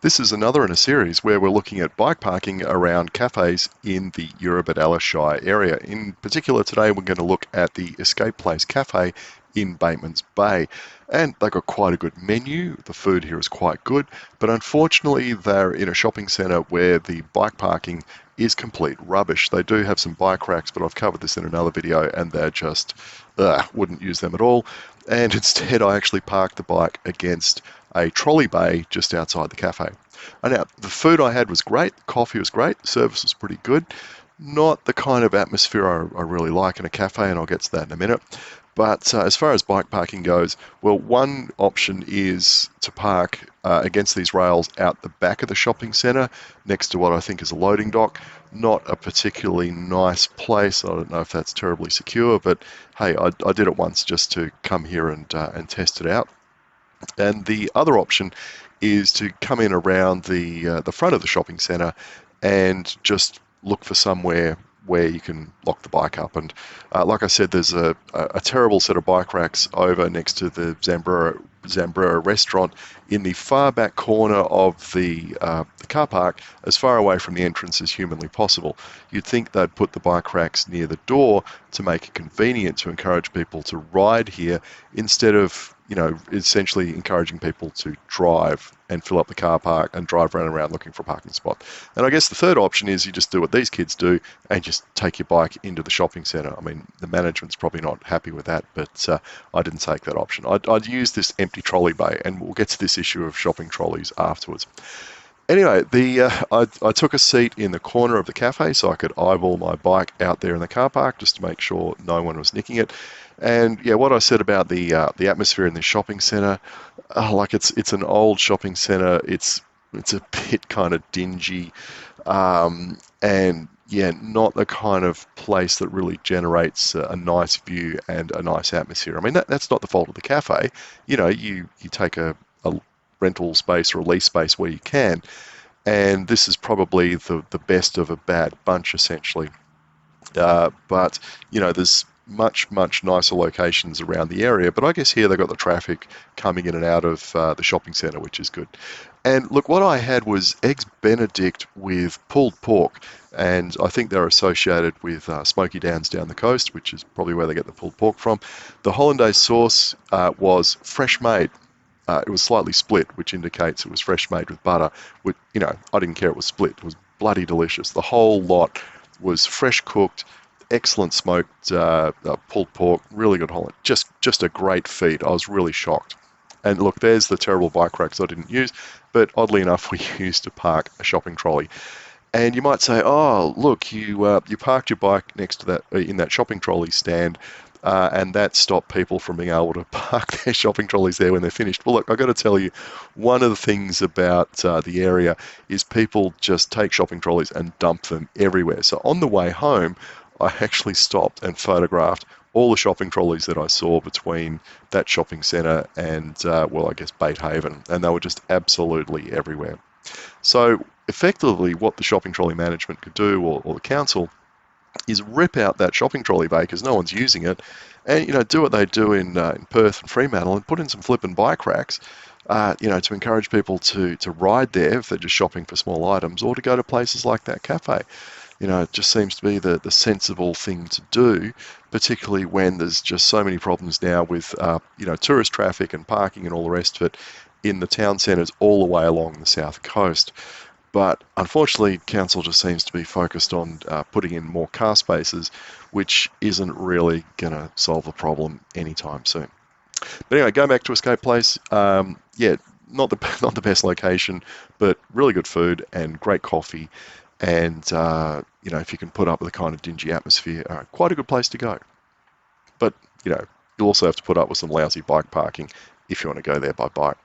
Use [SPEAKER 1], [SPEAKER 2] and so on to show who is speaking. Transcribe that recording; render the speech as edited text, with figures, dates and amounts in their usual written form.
[SPEAKER 1] This is another in a series where we're looking at bike parking around cafes in the Eurobodalla Shire area. In particular, today we're going to look at the Escape Place Cafe in Bateman's Bay. And they've got quite a good menu. The food here is quite good, but unfortunately they're in a shopping centre where the bike parking is complete rubbish. They do have some bike racks, but I've covered this in another video and they're just, wouldn't use them at all. And instead I actually parked the bike against a trolley bay just outside the cafe. And now, the food I had was great, the coffee was great, the service was pretty good. Not the kind of atmosphere I really like in a cafe, and I'll get to that in a minute. But as far as bike parking goes, well, one option is to park against these rails out the back of the shopping centre, next to what I think is a loading dock. Not a particularly nice place. I don't know if that's terribly secure, but hey, I did it once just to come here and test it out. And the other option is to come in around the front of the shopping centre and just look for somewhere where you can lock the bike up. And like I said, there's a terrible set of bike racks over next to the Zambrera restaurant in the far back corner of the car park, as far away from the entrance as humanly possible. You'd think they'd put the bike racks near the door to make it convenient to encourage people to ride here, instead of, essentially encouraging people to drive and fill up the car park and drive around looking for a parking spot. And I guess the third option is you just do what these kids do and just take your bike into the shopping centre. I mean, the management's probably not happy with that, but I didn't take that option. I'd use this empty trolley bay, and we'll get to this issue of shopping trolleys afterwards. Anyway, I took a seat in the corner of the cafe so I could eyeball my bike out there in the car park just to make sure no one was nicking it. And yeah, what I said about the atmosphere in the shopping centre, it's an old shopping centre. It's a bit kind of dingy, and yeah, not the kind of place that really generates a nice view and a nice atmosphere. I mean, that's not the fault of the cafe. You take a rental space or a lease space where you can, and this is probably the best of a bad bunch, essentially. But there's much nicer locations around the area, but I guess here they've got the traffic coming in and out of the shopping centre, which is good. And look, what I had was eggs benedict with pulled pork, and I think they're associated with Smoky Downs down the coast, which is probably where they get the pulled pork from. The hollandaise sauce was fresh made. It was slightly split, which indicates it was fresh made with butter. I didn't care it was split. It was bloody delicious. The whole lot was fresh cooked, excellent smoked pulled pork, really good Holland. Just a great feed. I was really shocked. And look, there's the terrible bike racks I didn't use, but oddly enough, we used to park a shopping trolley. And you might say, oh, look, you parked your bike next to that in that shopping trolley stand, and that stopped people from being able to park their shopping trolleys there when they're finished. Well, look, I've got to tell you, one of the things about the area is people just take shopping trolleys and dump them everywhere. So on the way home, I actually stopped and photographed all the shopping trolleys that I saw between that shopping centre and, I guess Bate Haven, and they were just absolutely everywhere. So effectively what the shopping trolley management could do, or the council, is rip out that shopping trolley bay because no one's using it, and do what they do in Perth and Fremantle and put in some flippin' bike racks, to encourage people to ride there if they're just shopping for small items, or to go to places like that cafe. It just seems to be the sensible thing to do, particularly when there's just so many problems now with tourist traffic and parking and all the rest of it in the town centres all the way along the south coast. But unfortunately, council just seems to be focused on putting in more car spaces, which isn't really going to solve the problem anytime soon. But anyway, going back to Escape Place, not the best location, but really good food and great coffee. And, if you can put up with the kind of dingy atmosphere, quite a good place to go. But, you'll also have to put up with some lousy bike parking if you want to go there by bike.